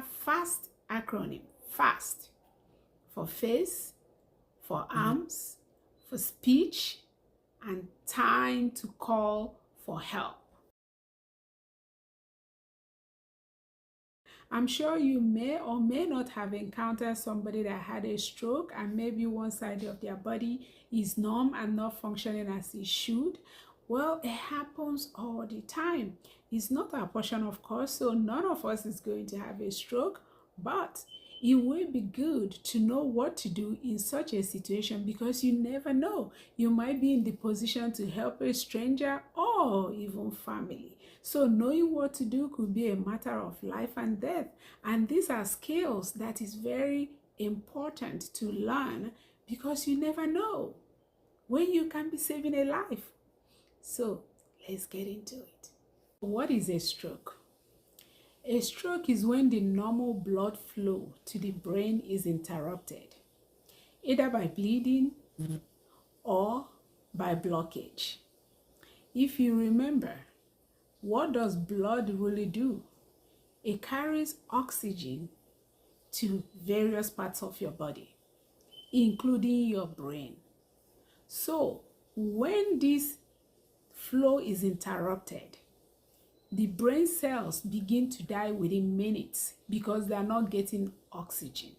FAST acronym. FAST for face, for arms, for speech, and time to call for help. I'm sure you may or may not have encountered somebody that had a stroke and maybe one side of their body is numb and not functioning as it should. Well, it happens all the time. It's not our portion, of course, so none of us is going to have a stroke, but it will be good to know what to do in such a situation because you never know. You might be in the position to help a stranger or even family. So knowing what to do could be a matter of life and death. And these are skills that is very important to learn because you never know when you can be saving a life. So let's get into it. What is a stroke? A stroke is when the normal blood flow to the brain is interrupted, either by bleeding or by blockage. If you remember, what does blood really do? It carries oxygen to various parts of your body, including your brain. So when this flow is interrupted, the brain cells begin to die within minutes because they are not getting oxygen.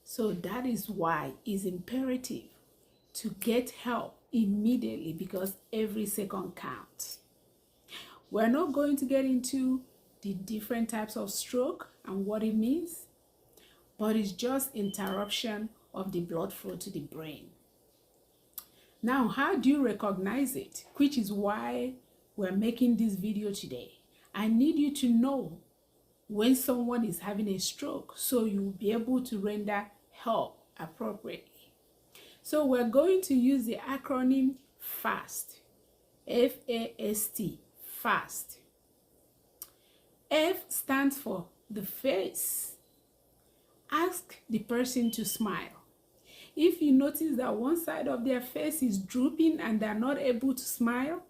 So that is why it's imperative to get help immediately because every second counts. We're not going to get into the different types of stroke and what it means, but it's just interruption of the blood flow to the brain. Now, how do you recognize it? Which is why we're making this video today. I need you to know when someone is having a stroke so you'll be able to render help appropriately. So we're going to use the acronym FAST. F-A-S-T. FAST. F stands for the face. Ask the person to smile. If you notice that one side of their face is drooping and they're not able to smile,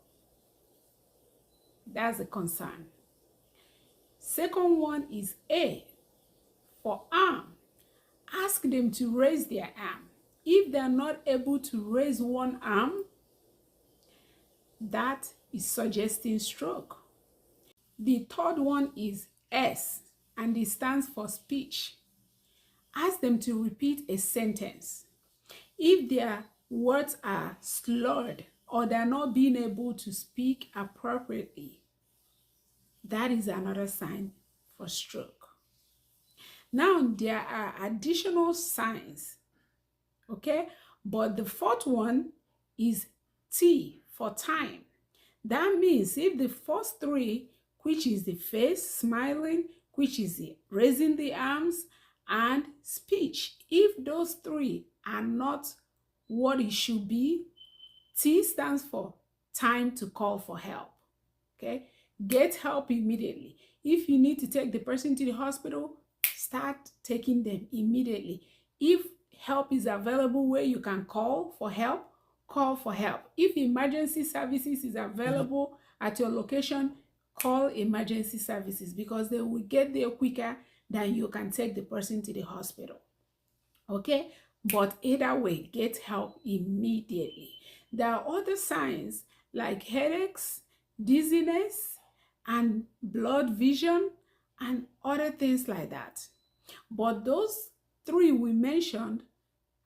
that's a concern. Second one is A for arm. Ask them to raise their arm. If they're not able to raise one arm, that is suggesting stroke. The third one is S, and it stands for speech. Ask them to repeat a sentence. If their words are slurred or they're not being able to speak appropriately, that is another sign for stroke. Now, there are additional signs, okay? But the fourth one is T for time. That means if the first three, which is the face, smiling, which is the raising the arms, and speech, if those three are not what it should be, T stands for time to call for help, okay? Get help immediately. If you need to take the person to the hospital, start taking them immediately. If help is available where you can call for help, call for help. If emergency services is available at your location, call emergency services because they will get there quicker than you can take the person to the hospital. Okay? But either way, get help immediately. There are other signs like headaches, dizziness, and blurred vision, and other things like that. But those three we mentioned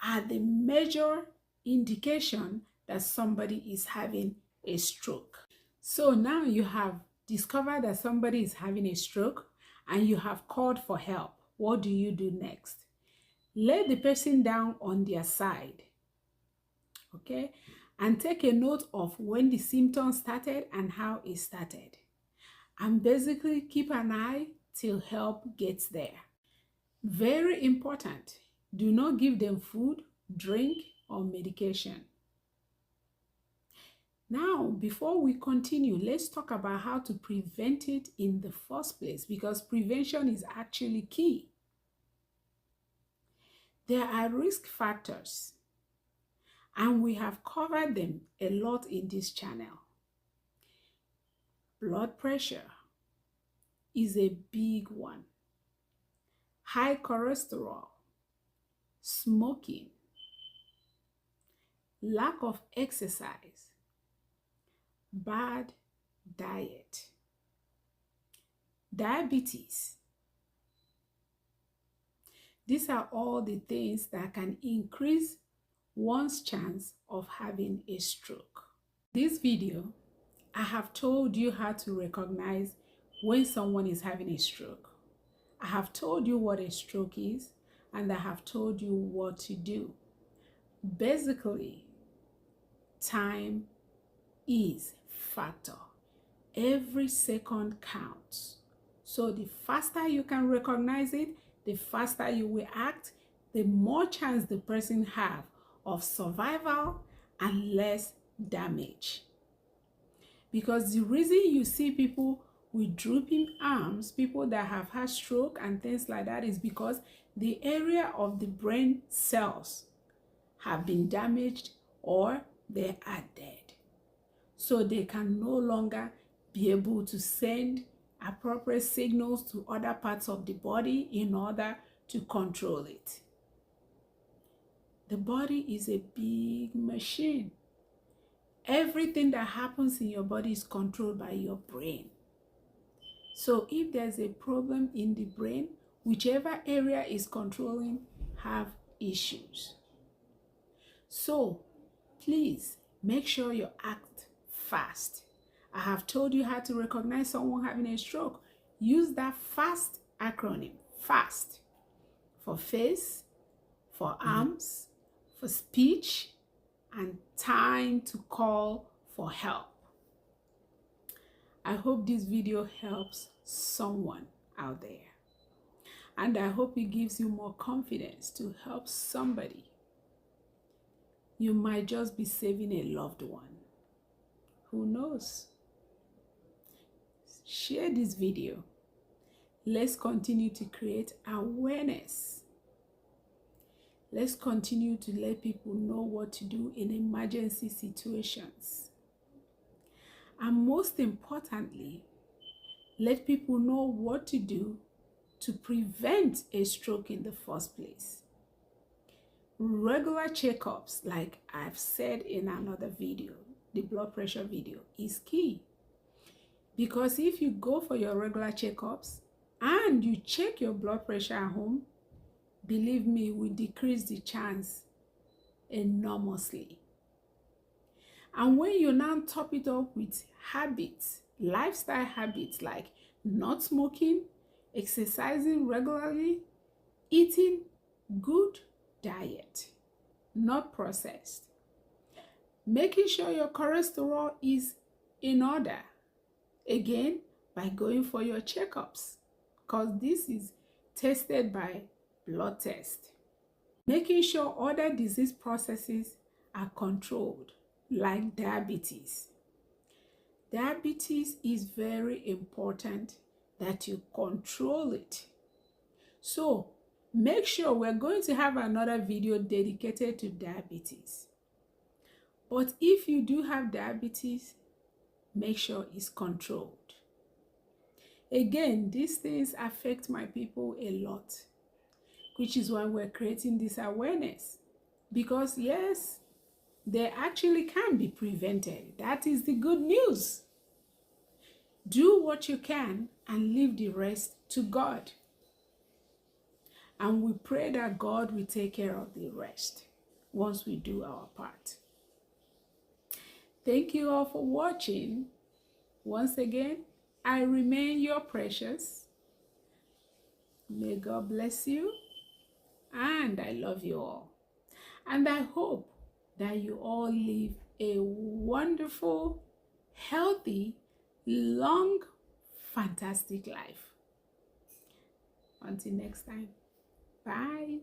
are the major indication that somebody is having a stroke. So now you have discovered that somebody is having a stroke and you have called for help. What do you do next? Lay the person down on their side, okay? And take a note of when the symptoms started and how it started. And basically keep an eye till help gets there. Very important, do not give them food, drink, or medication. Now, before we continue, let's talk about how to prevent it in the first place because prevention is actually key. There are risk factors, and we have covered them a lot in this channel. Blood pressure, is a big one. High cholesterol, smoking, lack of exercise, bad diet, diabetes. These are all the things that can increase one's chance of having a stroke. This video, I have told you how to recognize when someone is having a stroke. I have told you what a stroke is, and I have told you what to do. Basically, time is factor. Every second counts. So the faster you can recognize it, the faster you will act, the more chance the person have of survival and less damage. Because the reason you see people with drooping arms, people that have had stroke and things like that, is because the area of the brain cells have been damaged or they are dead. So they can no longer be able to send appropriate signals to other parts of the body in order to control it. The body is a big machine. Everything that happens in your body is controlled by your brain. So if there's a problem in the brain, whichever area is controlling have issues. So please make sure you act fast. I have told you how to recognize someone having a stroke. Use that FAST acronym. FAST for face, for arms, for speech, and time to call for help. I hope this video helps someone out there. And I hope it gives you more confidence to help somebody. You might just be saving a loved one. Who knows? Share this video. Let's continue to create awareness. Let's continue to let people know what to do in emergency situations. And most importantly, let people know what to do to prevent a stroke in the first place. Regular checkups, like I've said in another video, the blood pressure video, is key. Because if you go for your regular checkups and you check your blood pressure at home, believe me, it will decrease the chance enormously. And when you now top it up with habits, lifestyle habits like not smoking, exercising regularly, eating good diet, not processed, making sure your cholesterol is in order, again, by going for your checkups, because this is tested by blood test. Making sure other disease processes are controlled, like diabetes. Diabetes is very important that you control it. So make sure we're going to have another video dedicated to diabetes. But if you do have diabetes, make sure it's controlled. Again, these things affect my people a lot, which is why we're creating this awareness. Because yes, they actually can be prevented. That is the good news. Do what you can and leave the rest to God. And we pray that God will take care of the rest once we do our part. Thank you all for watching. Once again, I remain your precious. May God bless you. And I love you all. And I hope that you all live a wonderful, healthy, long, fantastic life. Until next time. Bye.